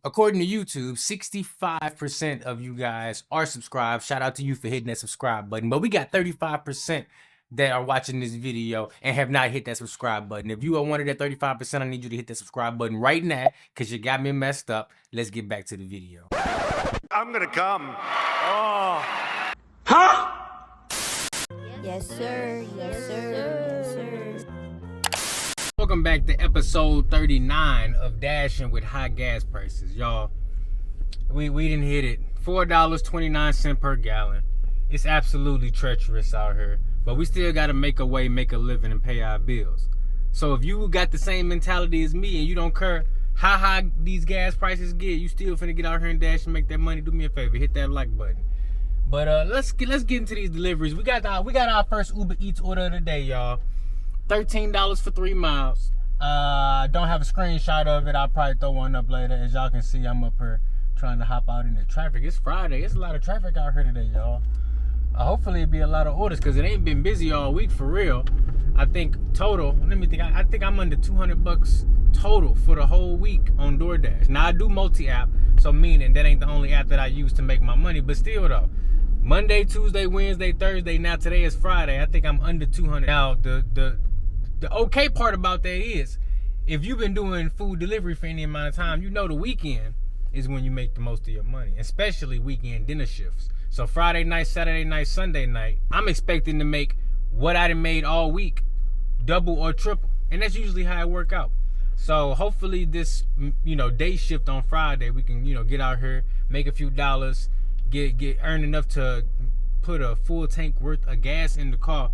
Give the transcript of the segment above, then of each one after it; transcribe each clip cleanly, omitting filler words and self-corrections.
According to YouTube, 65% of you guys are subscribed. Shout out to you for hitting that subscribe button. But we got 35% that are watching this video and have not hit that subscribe button. If you are one of that 35%, I need you to hit that subscribe button right now because you got me messed up. Let's get back to the video. I'm gonna come. Oh. Huh? Yes, sir. Yes, sir. Yes, sir. Welcome back to episode 39 of Dashing with High Gas Prices. Y'all, we didn't hit it. $4.29 per gallon. It's absolutely treacherous out here. But we still got to make a way, make a living, and pay our bills. So if you got the same mentality as me and you don't care how high these gas prices get, you still finna get out here and dash and make that money, do me a favor, hit that like button. But let's get into these deliveries. We got our first UberEats order of the day, y'all. $13 for 3 miles. Don't have a screenshot of it. I'll probably throw one up later. As y'all can see, I'm up here trying to hop out in the traffic. It's Friday. It's a lot of traffic out here today, y'all. Hopefully it'll be a lot of orders because it ain't been busy all week for real. I think total, let me think. I think I'm under $200 total for the whole week on Doordash. Now I do multi-app, so meaning that ain't the only app that I use to make my money. But still though, Monday, Tuesday, Wednesday, Thursday. Now today is Friday. I think I'm under 200. Now the okay part about that is, if you've been doing food delivery for any amount of time, you know the weekend is when you make the most of your money, especially weekend dinner shifts. So Friday night, Saturday night, Sunday night, I'm expecting to make what I done made all week, double or triple. And that's usually how it work out. So hopefully this, day shift on Friday, we can, get out here, make a few dollars, earn enough to put a full tank worth of gas in the car.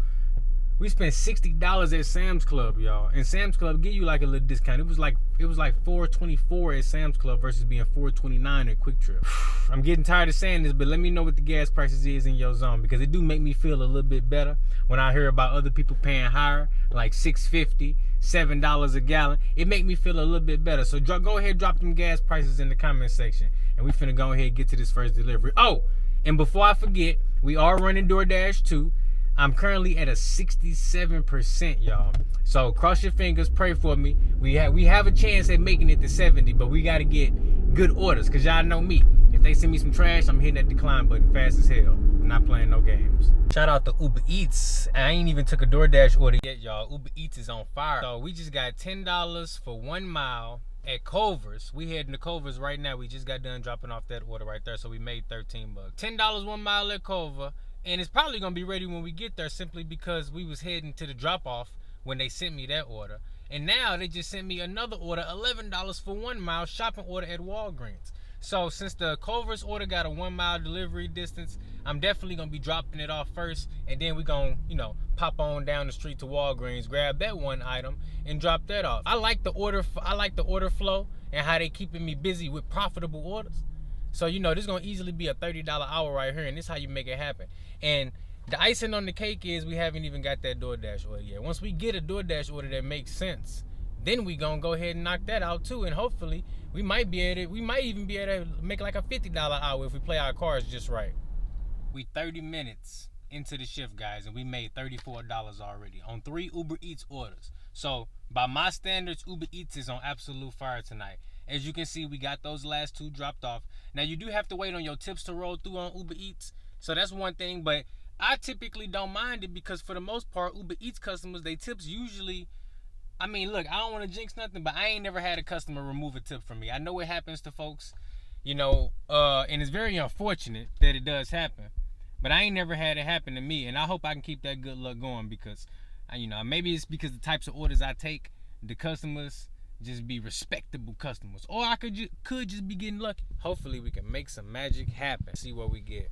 We spent $60 at Sam's Club, y'all. And Sam's Club give you like a little discount. It was like $4.24 at Sam's Club versus being $4.29 at Quick Trip. I'm getting tired of saying this, but let me know what the gas prices is in your zone, because it do make me feel a little bit better when I hear about other people paying higher, like $6.50, $7 a gallon. It make me feel a little bit better. So go ahead, drop them gas prices in the comment section, and we finna go ahead and get to this first delivery. Oh, and before I forget, we are running Doordash too. I'm currently at a 67%, y'all. So cross your fingers, pray for me. We have a chance at making it to 70, but we gotta get good orders, cause y'all know me. If they send me some trash, I'm hitting that decline button fast as hell. I'm not playing no games. Shout out to UberEats. I ain't even took a DoorDash order yet, y'all. UberEats is on fire. So we just got $10 for 1 mile at Culver's. We heading to Culver's right now. We just got done dropping off that order right there, so we made $13. $10 1 mile at Culver. And it's probably gonna be ready when we get there, simply because we was heading to the drop-off when they sent me that order. And now they just sent me another order, $11 for 1 mile shopping order at Walgreens. So since the Culver's order got a 1 mile delivery distance, I'm definitely gonna be dropping it off first, and then we gonna, pop on down the street to Walgreens, grab that one item, and drop that off. I like the order flow and how they keeping me busy with profitable orders. So, this is going to easily be a $30 hour right here, and this is how you make it happen. And the icing on the cake is we haven't even got that DoorDash order yet. Once we get a DoorDash order that makes sense, then we going to go ahead and knock that out too, and hopefully we might even be able to make like a $50 hour if we play our cards just right. We 30 minutes into the shift, guys, and we made $34 already on 3 UberEats orders. So, by my standards, UberEats is on absolute fire tonight. As you can see, we got those last 2 dropped off. Now, you do have to wait on your tips to roll through on UberEats. So that's one thing, but I typically don't mind it because for the most part, UberEats customers, they tips usually, look, I don't want to jinx nothing, but I ain't never had a customer remove a tip from me. I know it happens to folks, and it's very unfortunate that it does happen. But I ain't never had it happen to me, and I hope I can keep that good luck going because, maybe it's because the types of orders I take, the customers just be respectable customers, or I could just be getting lucky. Hopefully we can make some magic happen. See what we get.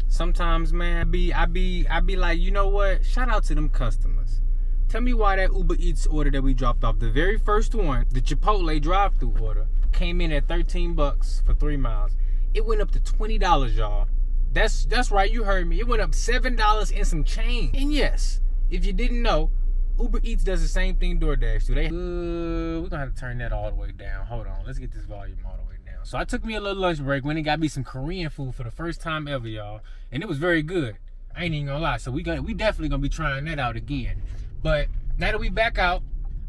Sometimes, man, I be like, you know what? Shout out to them customers. Tell me why that UberEats order that we dropped off, the very first one, the Chipotle drive-through order, came in at $13 for 3 miles. It went up to $20, y'all. That's right, you heard me. It went up $7 and some change. And yes, if you didn't know, UberEats does the same thing Doordash do. We're gonna have to turn that all the way down. Hold on, let's get this volume all the way down. So I took me a little lunch break, went and got me some Korean food for the first time ever, y'all. And it was very good. I ain't even gonna lie. So we definitely gonna be trying that out again. But now that we back out,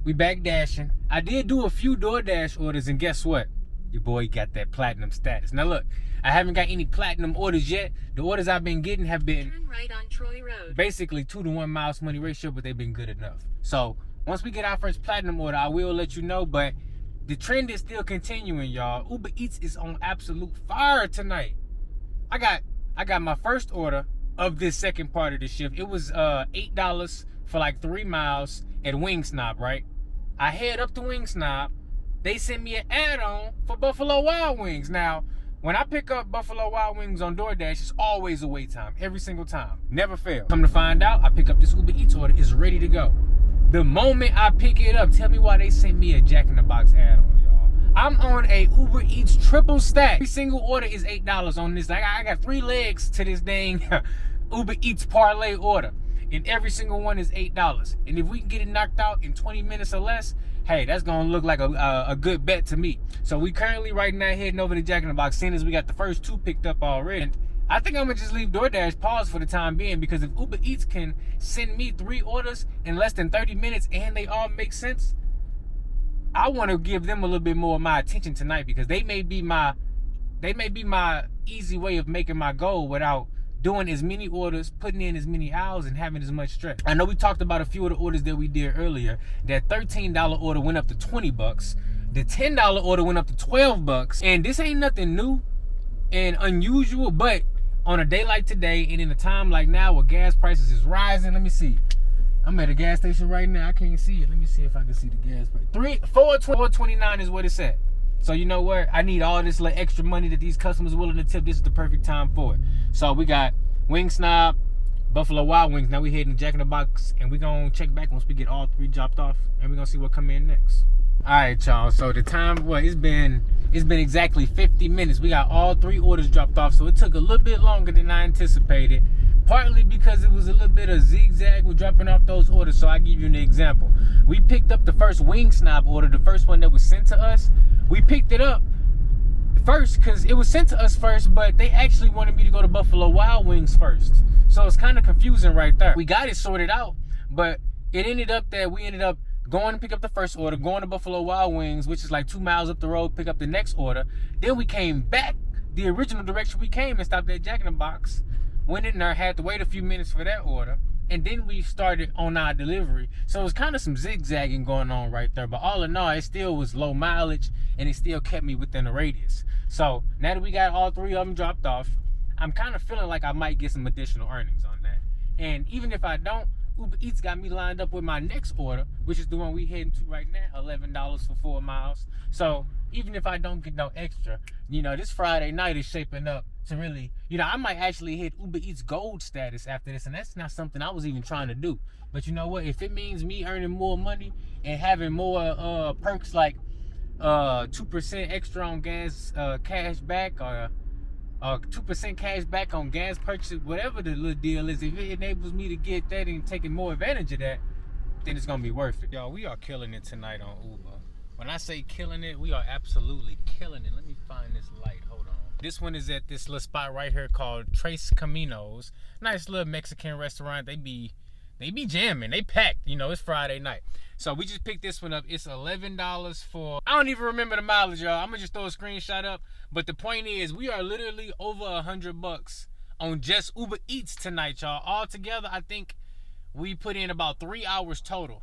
we back dashing. I did do a few DoorDash orders, and guess what? Your boy got that platinum status. Now look, I haven't got any platinum orders yet. The orders I've been getting have been turn right on Troy Road. Basically 2 to 1 miles to money ratio, but they've been good enough. So once we get our first platinum order, I will let you know, but the trend is still continuing, y'all. Uber Eats is on absolute fire tonight. I got my first order of this second part of the shift. It was $8 for like 3 miles at Wingsnob, right? I head up to Wingsnob. They sent me an add-on for Buffalo Wild Wings. Now, when I pick up Buffalo Wild Wings on Doordash, it's always a wait time, every single time. Never fail. Come to find out, I pick up this Uber Eats order, it's ready to go. The moment I pick it up, tell me why they sent me a Jack in the Box add-on, y'all. I'm on a Uber Eats triple stack. Every single order is $8 on this. I got 3 legs to this dang Uber Eats parlay order, and every single one is $8. And if we can get it knocked out in 20 minutes or less, hey, that's gonna look like a good bet to me. So we currently right now heading over to Jack in the Box, seeing as we got the first 2 picked up already. And I think I'm gonna just leave DoorDash paused for the time being, because if Uber Eats can send me 3 orders in less than 30 minutes and they all make sense, I want to give them a little bit more of my attention tonight, because they may be my easy way of making my goal without doing as many orders, putting in as many hours, and having as much stress. I know we talked about a few of the orders that we did earlier. That $13 order went up to $20. The $10 order went up to $12. And this ain't nothing new and unusual, but on a day like today and in a time like now where gas prices is rising, let me see. I'm at a gas station right now. I can't see it. Let me see if I can see the gas price. $4.29 is what it said. So you know what? I need all this little extra money that these customers are willing to tip. This is the perfect time for it. So we got Wingsnob, Buffalo Wild Wings. Now we heading to Jack in the Box, and we gonna check back once we get all 3 dropped off, and we gonna see what come in next. All right, y'all. So the time, it's been exactly 50 minutes. We got all 3 orders dropped off, so it took a little bit longer than I anticipated. Partly because it was a little bit of zigzag with dropping off those orders. So I give you an example. We picked up the first Wingsnob order, the first one that was sent to us. We picked it up first because it was sent to us first, but they actually wanted me to go to Buffalo Wild Wings first. So it's kind of confusing right there. We got it sorted out, but it ended up that we ended up going to pick up the first order, going to Buffalo Wild Wings, which is like 2 miles up the road, pick up the next order. Then we came back the original direction we came and stopped at Jack in the Box. Went in there, had to wait a few minutes for that order, and then we started on our delivery. So it was kind of some zigzagging going on right there, but all in all, it still was low mileage, and it still kept me within the radius. So now that we got all 3 of them dropped off, I'm kind of feeling like I might get some additional earnings on that. And even if I don't, Uber Eats got me lined up with my next order, which is the one we heading to right now, $11 for 4 miles. So even if I don't get no extra, this Friday night is shaping up to really, I might actually hit Uber Eats Gold status after this, and that's not something I was even trying to do. But you know what? If it means me earning more money and having more perks like 2% extra on gas cash back, or 2% cash back on gas purchases, whatever the little deal is, if it enables me to get that and taking more advantage of that, then it's gonna be worth it. Y'all, we are killing it tonight on Uber. When I say killing it, we are absolutely killing it. Let me find this light. Hold on. This one is at this little spot right here called Tres Caminos. Nice little Mexican restaurant. They be jamming. They packed. It's Friday night. So we just picked this one up. It's $11 for, I don't even remember the mileage, y'all. I'm gonna just throw a screenshot up. But the point is, we are literally over $100 on just Uber Eats tonight, y'all. All together, I think we put in about 3 hours total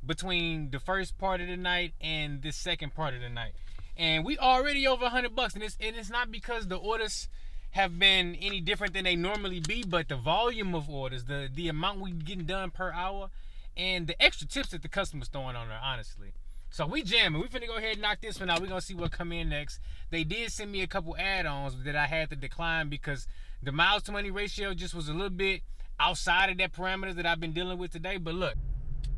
between the first part of the night and this second part of the night. And we already over $100, and it's not because the orders have been any different than they normally be, but the volume of orders, the amount we getting done per hour, and the extra tips that the customer's throwing on there, honestly. So we jamming. We finna go ahead and knock this one out. We're gonna see what come in next. They did send me a couple add-ons that I had to decline because the miles to money ratio just was a little bit outside of that parameter that I've been dealing with today. But look.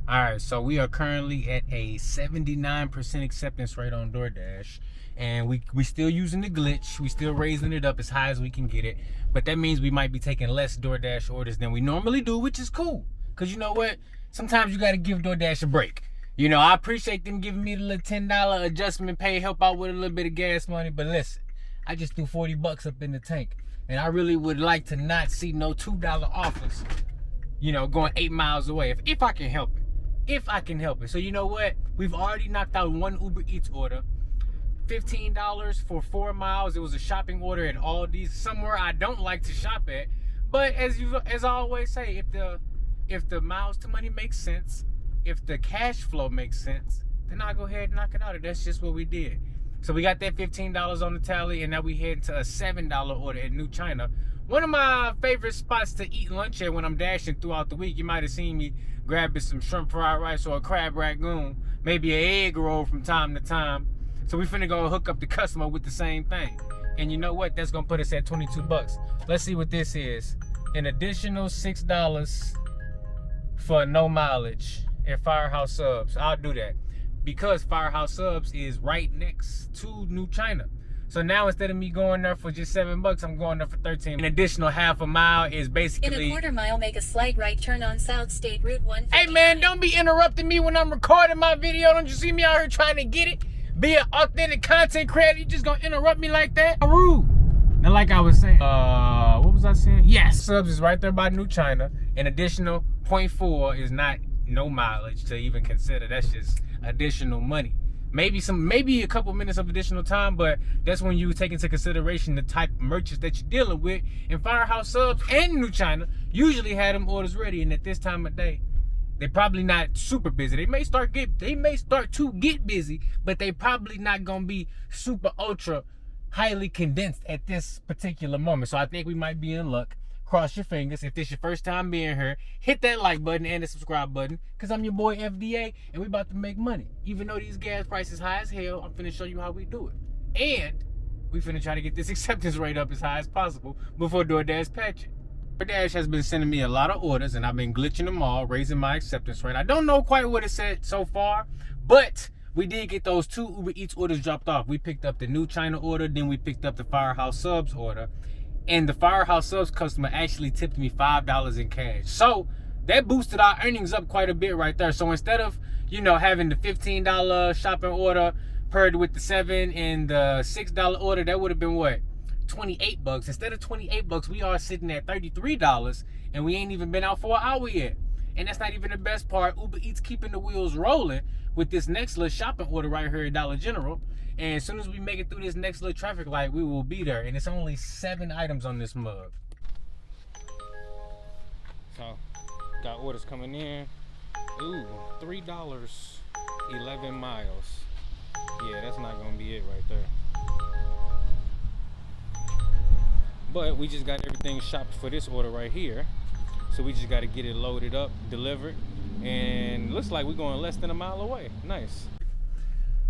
All right, so we are currently at a 79% acceptance rate on DoorDash, and we still using the glitch. We still raising it up as high as we can get it, but that means we might be taking less DoorDash orders than we normally do, which is cool. Cause you know what? Sometimes you gotta give DoorDash a break. I appreciate them giving me the little $10 adjustment pay, help out with a little bit of gas money, but listen, I just threw $40 up in the tank, and I really would like to not see no $2 offers, going 8 miles away if I can help it. So you know what? We've already knocked out 1 Uber Eats order. $15 for 4 miles. It was a shopping order at Aldi's, somewhere I don't like to shop at. But as I always say, if the miles to money makes sense, if the cash flow makes sense, then I'll go ahead and knock it out. And that's just what we did. So we got that $15 on the tally, and now we head to a $7 order at New China. One of my favorite spots to eat lunch at when I'm dashing throughout the week. You might have seen me grabbing some shrimp fried rice or a crab ragoon, maybe an egg roll from time to time. So we finna go hook up the customer with the same thing. And you know what? That's gonna put us at 22 bucks. Let's see what this is. An additional $6 for no mileage at Firehouse Subs. I'll do that because Firehouse Subs is right next to New China. So now instead of me going there for just $7, I'm going there for 13. An additional half a mile is basically... In a quarter mile, make a slight right turn on South State Route 1. Hey man, don't be interrupting me when I'm recording my video. Don't you see me out here trying to get it? Be an authentic content creator. You just gonna interrupt me like that? Rude. Now like I was saying, what was I saying? Yes, Subs is right there by New China. An additional 0.4 is not no mileage to even consider. That's just additional money. Maybe a couple minutes of additional time, but that's when you take into consideration the type of merchants that you're dealing with. And Firehouse Subs and New China usually had them orders ready, and at this time of day, they're probably not super busy. They may start to get busy, but they probably not gonna be super ultra highly condensed at this particular moment. So I think we might be in luck. Cross your fingers. If this your first time being here, hit that like button and the subscribe button, because I'm your boy FDA, and we about to make money. Even though these gas prices high as hell, I'm finna show you how we do it. And we finna try to get this acceptance rate up as high as possible before DoorDash patch it. DoorDash has been sending me a lot of orders, and I've been glitching them all, raising my acceptance rate. I don't know quite what it said so far, but we did get those 2 UberEats orders dropped off. We picked up the New China order, then we picked up the Firehouse Subs order. And the Firehouse Subs customer actually tipped me $5 in cash. So that boosted our earnings up quite a bit right there. So instead of, having the $15 shopping order paired with the $7 and the $6 order, that would have been what? 28 bucks. Instead of 28 bucks, we are sitting at $33, and we ain't even been out for an hour yet. And that's not even the best part. UberEats keeping the wheels rolling with this next little shopping order right here at Dollar General. And as soon as we make it through this next little traffic light, we will be there. And it's only 7 items on this mug. So, got orders coming in. Ooh, $3, 11 miles. Yeah, that's not gonna be it right there. But we just got everything shopped for this order right here. So we just gotta get it loaded up, delivered. And looks like we're going less than a mile away. Nice.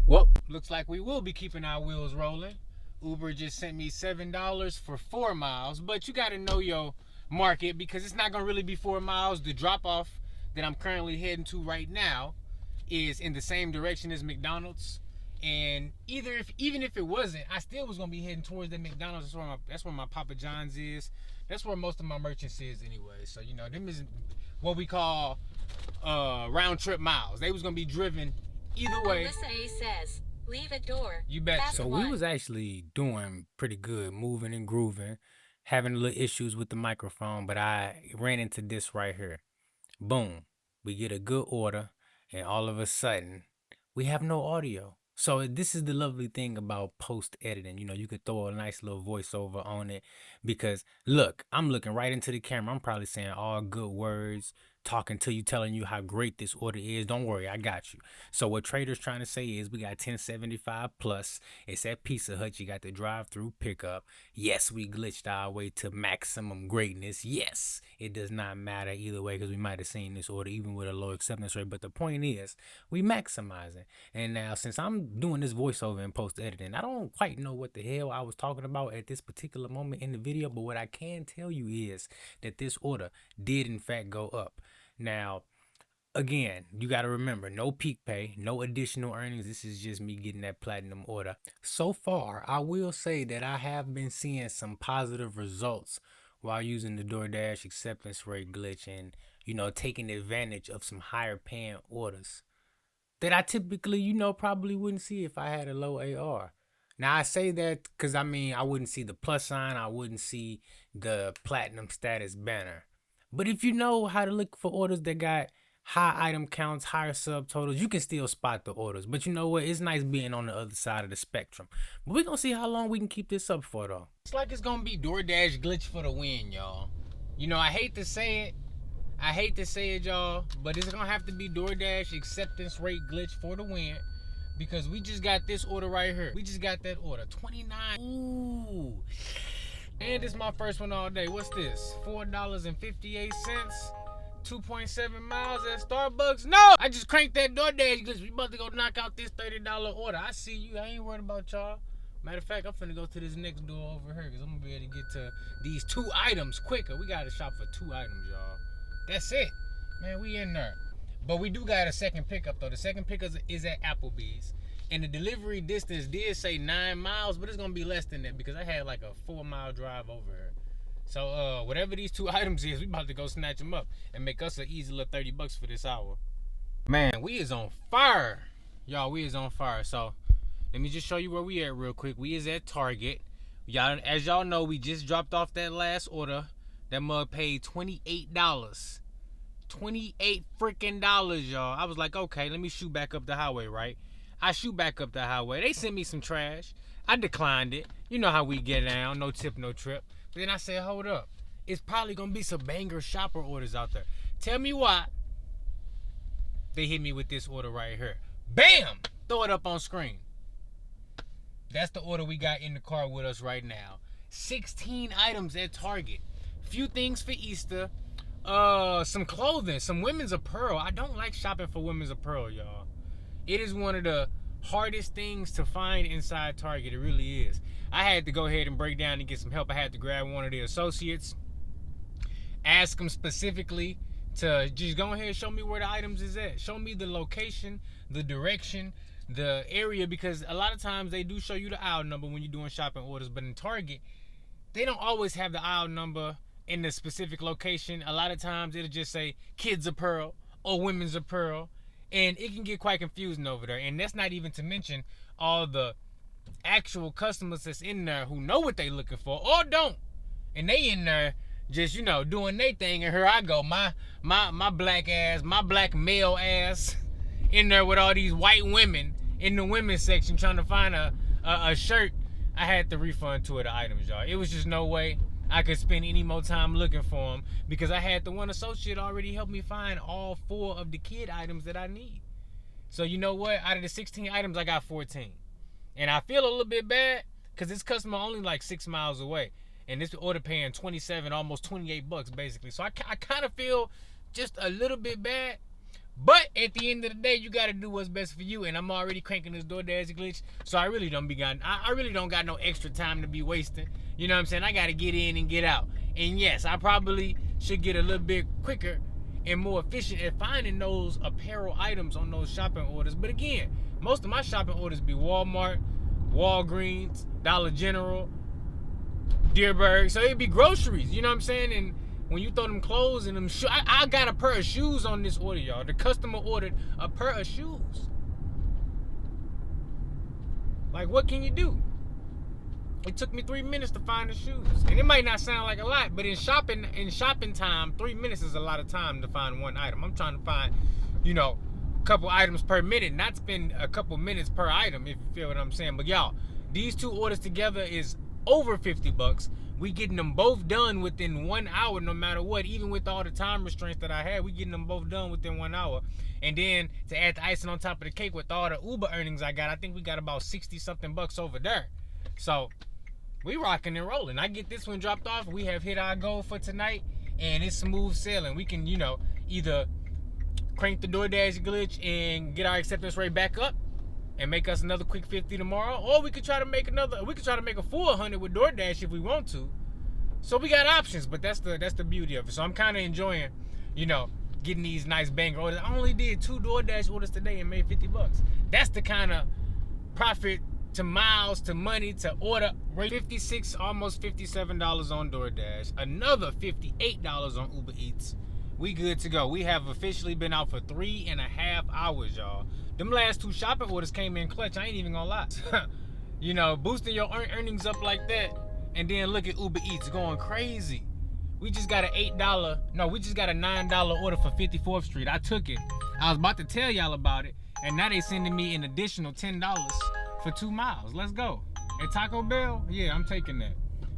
Well, looks like we will be keeping our wheels rolling. Uber just sent me $7 for 4 miles, but you gotta know your market because it's not gonna really be 4 miles. The drop-off that I'm currently heading to right now is in the same direction as McDonald's. And even if it wasn't, I still was gonna be heading towards the McDonald's. That's where my Papa John's is. That's where most of my merchants is anyway. So them is what we call round trip miles. They was gonna be driven either way. Melissa A says, leave a door. You bet. Fast So one. we was actually doing pretty good, moving and grooving, having a little issues with the microphone, but I ran into this right here. Boom. We get a good order, and all of a sudden, we have no audio. So this is the lovely thing about post editing. You could throw a nice little voiceover on it because look, I'm looking right into the camera. I'm probably saying all good words, talking to you, telling you how great this order is. Don't worry, I got you. So what Trader's trying to say is we got 1075 plus. It's at Pizza Hut. You got the drive-through pickup. Yes, we glitched our way to maximum greatness. Yes, it does not matter either way because we might have seen this order even with a low acceptance rate. But the point is we maximizing. And now since I'm doing this voiceover and post editing, I don't quite know what the hell I was talking about at this particular moment in the video. But what I can tell you is that this order did in fact go up. Now, again, you got to remember, no peak pay, no additional earnings. This is just me getting that platinum order. So far, I will say that I have been seeing some positive results while using the DoorDash acceptance rate glitch and, taking advantage of some higher paying orders that I typically, probably wouldn't see if I had a low AR. Now, I say that because, I wouldn't see the plus sign. I wouldn't see the platinum status banner. But if you know how to look for orders that got high item counts, higher subtotals, you can still spot the orders. But you know what? It's nice being on the other side of the spectrum. But we're gonna see how long we can keep this up for though. It's like it's gonna be Doordash glitch for the win, y'all. You know, I hate to say it, y'all, but it's gonna have to be Doordash acceptance rate glitch for the win. Because we just got this order right here. We just got that order. 29. Ooh. And it's my first one all day. What's this? $4.58. 2.7 miles at Starbucks. No! I just cranked that Doordash glitch. We about to go knock out this $30 order. I see you. I ain't worried about y'all. Matter of fact, I'm finna go to this next door over here because I'm gonna be able to get to these 2 items quicker. We gotta shop for 2 items, y'all. That's it. Man, we in there. But we do got a second pickup though. The second pickup is at Applebee's. And the delivery distance did say 9 miles, but it's gonna be less than that because I had like a 4-mile drive over here. So whatever these 2 items is, we about to go snatch them up and make us an easy little $30 for this hour. Man, we is on fire. Y'all, we is on fire. So let me just show you where we at real quick. We is at Target. Y'all, as y'all know, we just dropped off that last order. That mug paid $28. 28 freaking dollars, y'all. I was like, okay, let me shoot back up the highway, right? I shoot back up the highway. They sent me some trash. I declined it. You know how we get down. No tip, no trip. But then I said, hold up. It's probably going to be some banger shopper orders out there. Tell me why they hit me with this order right here. Bam! Throw it up on screen. That's the order we got in the car with us right now. 16 items at Target. Few things for Easter. Some clothing, some women's apparel. I don't like shopping for women's apparel, y'all. It is one of the hardest things to find inside Target. It really is. I had to go ahead and break down and get some help. I had to grab one of the associates, ask them specifically to just go ahead and show me where the items is at. Show me the location, the direction, the area, because a lot of times they do show you the aisle number when you're doing shopping orders, but in Target, they don't always have the aisle number in the specific location. A lot of times it'll just say kids apparel or women's apparel, and it can get quite confusing over there. And that's not even to mention all the actual customers that's in there who know what they looking for or don't, and they in there just, you know, doing their thing. And here I go, my black ass, my black male ass in there with all these white women in the women's section trying to find a shirt. I had to refund 2 of the items, y'all. It was just no way I could spend any more time looking for them because I had the one associate already help me find all 4 of the kid items that I need. So you know what? Out of the 16 items, I got 14. And I feel a little bit bad because this customer only like 6 miles away. And this order paying 27, almost 28 bucks basically. So I kind of feel just a little bit bad. But at the end of the day, you got to do what's best for you. And I'm already cranking this Doordash glitch. So I really don't got no extra time to be wasting. You know what I'm saying? I got to get in and get out. And yes, I probably should get a little bit quicker and more efficient at finding those apparel items on those shopping orders. But again, most of my shopping orders be Walmart, Walgreens, Dollar General, Dearborn. So it'd be groceries. You know what I'm saying? And when you throw them clothes and them shoes, I got a pair of shoes on this order, y'all. The customer ordered a pair of shoes. Like, what can you do? It took me 3 minutes to find the shoes. And it might not sound like a lot, but in shopping time, 3 minutes is a lot of time to find one item. I'm trying to find, you know, a couple items per minute, not spend a couple minutes per item, if you feel what I'm saying. But y'all, these 2 orders together is over 50 bucks. We getting them both done within 1 hour, no matter what. Even with all the time restraints that I had, we getting them both done within 1 hour. And then to add the icing on top of the cake with all the Uber earnings I got, I think we got about 60 something bucks over there. So we rocking and rolling. I get this one dropped off. We have hit our goal for tonight, and it's smooth sailing. We can, you know, either crank the Doordash glitch and get our acceptance rate back up and make us another quick 50 tomorrow, or we could try to make a full 100 with Doordash if we want to. So we got options, but that's the beauty of it. So I'm kind of enjoying, you know, getting these nice banger orders. I only did 2 Doordash orders today and made 50 bucks. That's the kind of profit to miles to money to order. $56, almost $57 on Doordash. Another $58 on UberEats. We good to go. We have officially been out for 3.5 hours, y'all. Them last 2 shopping orders came in clutch. I ain't even gonna lie. You know, boosting your earnings up like that, and then look at UberEats going crazy. We just got a $9 order for 54th Street. I took it. I was about to tell y'all about it, and now they sending me an additional $10 for 2 miles. Let's go. At Taco Bell, yeah, I'm taking that.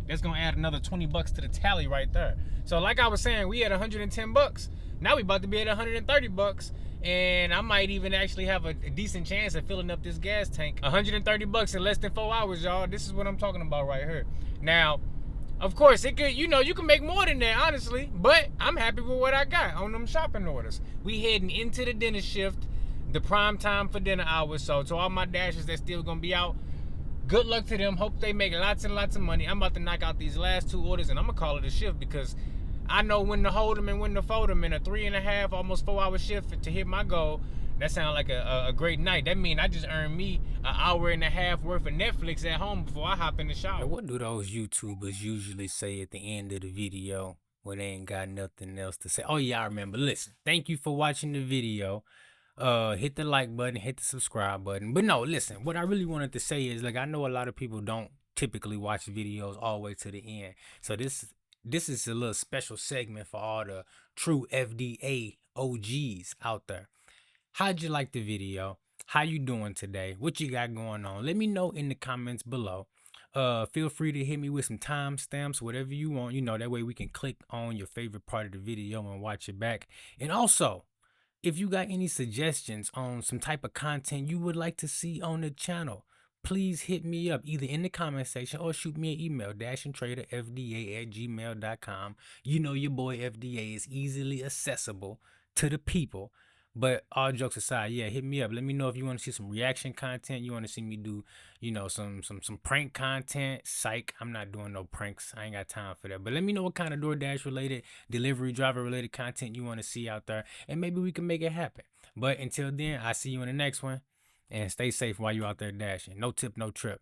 That's gonna add another 20 bucks to the tally right there. So like I was saying, we had 110 bucks. Now we about to be at 130 bucks. And I might even actually have a decent chance of filling up this gas tank. 130 bucks in less than 4 hours, y'all. This is what I'm talking about right here. Now, of course, it could, you can make more than that, honestly. But I'm happy with what I got on them shopping orders. We heading into the dinner shift, the prime time for dinner hours. So to all my dashers that's still gonna be out, good luck to them. Hope they make lots and lots of money. I'm about to knock out these last 2 orders, and I'm gonna call it a shift because I know when to hold them and when to fold them in a 3.5, almost 4-hour shift to hit my goal. That sounds like a great night. That means I just earned me an hour and a half worth of Netflix at home before I hop in the shower. What do those YouTubers usually say at the end of the video when they ain't got nothing else to say? Oh yeah, I remember. Listen, thank you for watching the video. Hit the like button, hit the subscribe button. But no, listen, what I really wanted to say is, like, I know a lot of people don't typically watch videos all the way to the end. So this is a little special segment for all the true FDA OGs out there. How'd you like the video? How you doing today? What you got going on? Let me know in the comments below. Feel free to hit me with some timestamps, whatever you want. That way we can click on your favorite part of the video and watch it back. And also, if you got any suggestions on some type of content you would like to see on the channel, please hit me up either in the comment section or shoot me an email, dashandtraderfda@gmail.com. Your boy FDA is easily accessible to the people. But all jokes aside, yeah, hit me up. Let me know if you want to see some reaction content. You want to see me do, some prank content. Psych, I'm not doing no pranks. I ain't got time for that. But let me know what kind of Doordash related, delivery driver related content you want to see out there, and maybe we can make it happen. But until then, I see you in the next one, and stay safe while you out there dashing. No tip, no trip.